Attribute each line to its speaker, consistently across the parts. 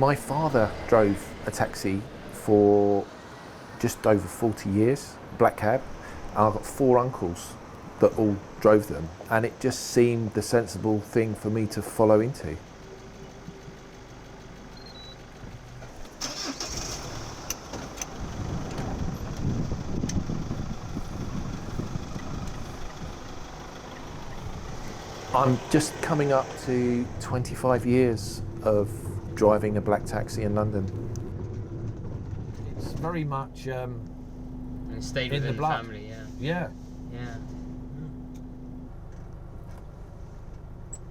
Speaker 1: My father drove a taxi for just over 40 years, black cab, and I've got 4 uncles that all drove them, and it just seemed the sensible thing for me to follow into. I'm just coming up to 25 years of driving a black taxi in London. It's very much
Speaker 2: And stayed
Speaker 1: in
Speaker 2: within
Speaker 1: the blood.
Speaker 2: family, yeah.
Speaker 1: Yeah.
Speaker 2: Yeah.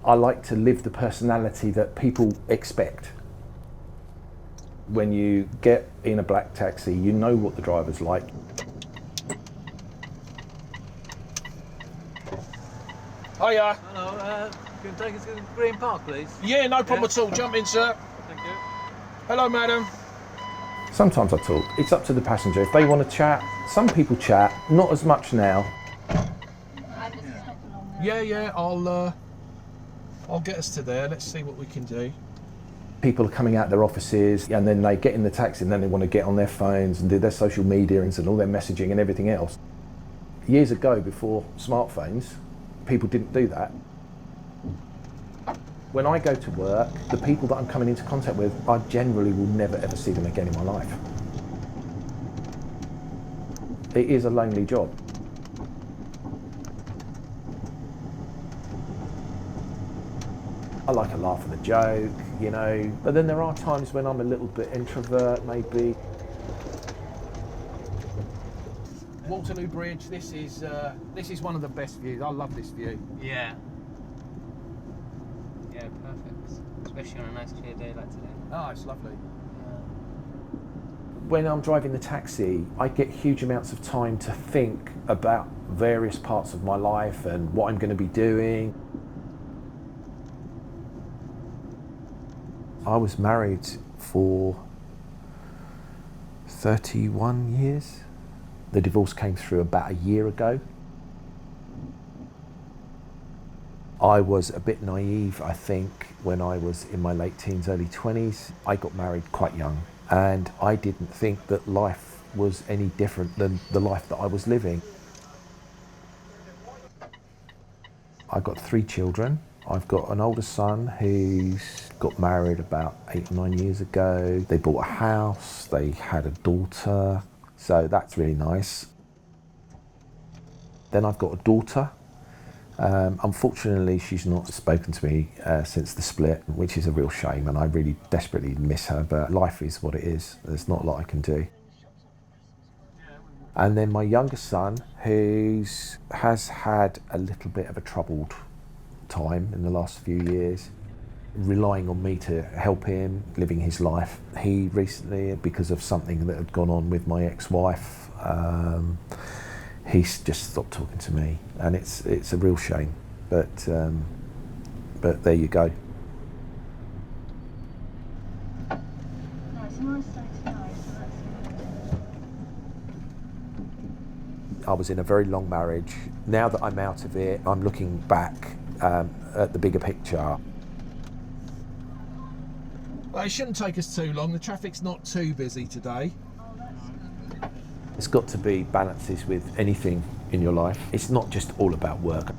Speaker 1: I like to live the personality that people expect. When you get in a black taxi, you know what the driver's like.
Speaker 3: Hiya.
Speaker 4: Hello, can you take us to Green Park, please?
Speaker 3: Yeah, no problem at all. Jump in, sir.
Speaker 4: Thank you.
Speaker 3: Hello, madam.
Speaker 1: Sometimes I talk. It's up to the passenger. If they want to chat, some people chat, not as much now.
Speaker 3: Yeah, I'll get us to there. Let's see what we can do.
Speaker 1: People are coming out their offices and then they get in the taxi and then they want to get on their phones and do their social media and all their messaging and everything else. Years ago, before smartphones, people didn't do that. When I go to work, the people that I'm coming into contact with, I generally will never ever see them again in my life. It is a lonely job. I like a laugh and a joke, you know, but then there are times when I'm a little bit introvert, maybe. Waterloo Bridge, this is one of the best views. I love this view.
Speaker 2: Yeah. Yeah, perfect. Especially on a nice clear day like today.
Speaker 1: Oh, it's lovely.
Speaker 2: Yeah.
Speaker 1: When I'm driving the taxi, I get huge amounts of time to think about various parts of my life and what I'm going to be doing. I was married for 31 years. The divorce came through about a year ago. I was a bit naive, I think, when I was in my late teens, early 20s. I got married quite young, and I didn't think that life was any different than the life that I was living. I've got 3 children. I've got an older son who's got married about 8 or 9 years ago. They bought a house, they had a daughter, so that's really nice. Then I've got a daughter. Unfortunately, she's not spoken to me since the split, which is a real shame, and I really desperately miss her, but life is what it is. There's not a lot I can do. And then my younger son, who has had a little bit of a troubled time in the last few years, relying on me to help him, living his life. He recently, because of something that had gone on with my ex-wife, he's just stopped talking to me, and it's a real shame, but there you go. I was in a very long marriage. Now that I'm out of it, I'm looking back at the bigger picture.
Speaker 3: Well, it shouldn't take us too long. The traffic's not too busy today.
Speaker 1: It's got to be balances with anything in your life. It's not just all about work.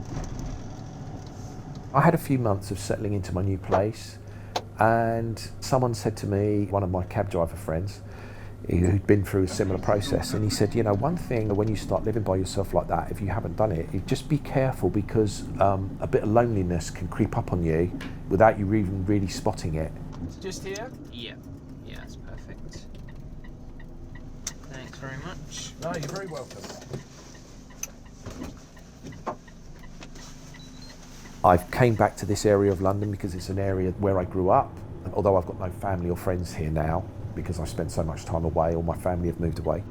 Speaker 1: I had a few months of settling into my new place, and someone said to me, one of my cab driver friends, who'd been through a similar process, and he said, you know, one thing when you start living by yourself like that, if you haven't done it, you just be careful, because a bit of loneliness can creep up on you without you even really spotting it.
Speaker 3: Just here?
Speaker 2: Yeah. Yeah, it's perfect. Thanks very much.
Speaker 3: No, you're very welcome.
Speaker 1: I came back to this area of London because it's an area where I grew up, although I've got no family or friends here now because I spent so much time away. All my family have moved away.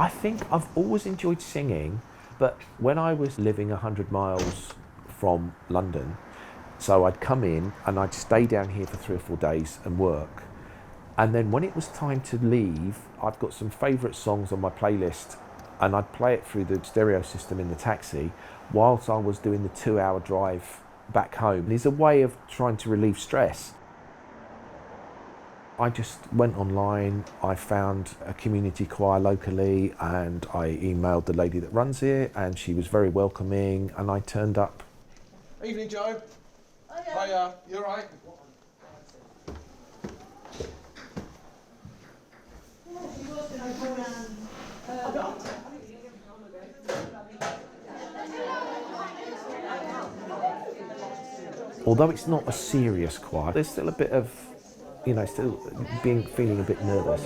Speaker 1: I think I've always enjoyed singing, but when I was living 100 miles from London, so I'd come in and I'd stay down here for 3 or 4 days and work. And then when it was time to leave, I've got some favourite songs on my playlist and I'd play it through the stereo system in the taxi whilst I was doing the 2-hour drive back home. It's a way of trying to relieve stress. I just went online, I found a community choir locally and I emailed the lady that runs it and she was very welcoming and I turned up.
Speaker 3: Evening, Joe. Hiya. You all right?
Speaker 1: Although it's not a serious choir, there's still a bit of, you know, still feeling a bit nervous.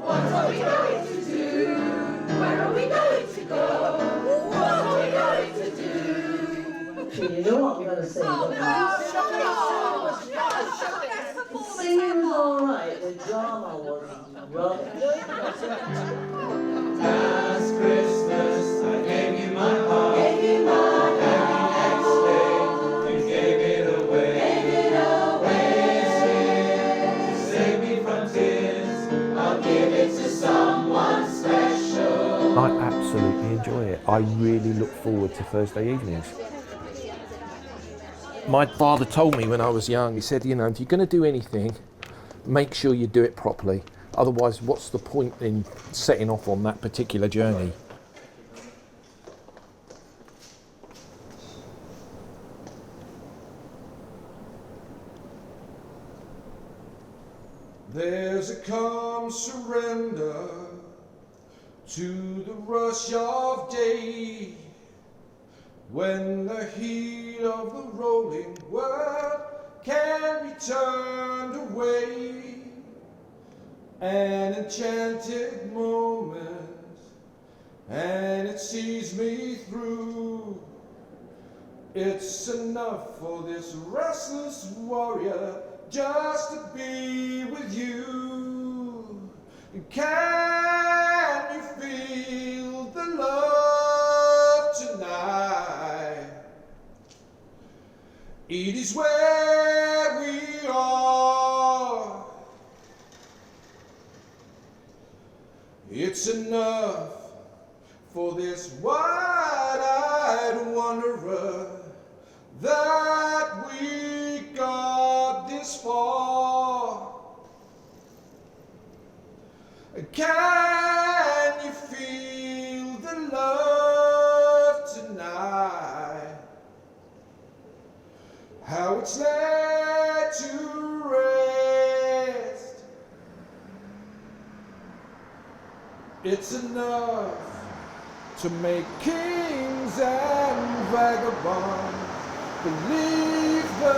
Speaker 5: What are we going to do? Where are we going to go? What are we going to do?
Speaker 6: You know what I'm going to say? Singing was alright, the drama was rubbish.
Speaker 5: Last Christmas I gave you my heart. And the next day you gave it away. To save me from tears, I'll give it to someone special.
Speaker 1: I absolutely enjoy it. I really look forward to Thursday evenings. My father told me when I was young, he said, you know, if you're going to do anything, make sure you do it properly. Otherwise, what's the point in setting off on that particular journey?
Speaker 3: There's a calm surrender to the rush of day, when the heat of the rolling world can be turned away. An enchanted moment, and it sees me through. It's enough for this restless warrior just to be with you. Can you feel the love tonight? It is where we are. It's enough for this wide-eyed wanderer that we got this far. Can you feel the love tonight? How it's laid to rest. It's enough to make kings and vagabonds believe the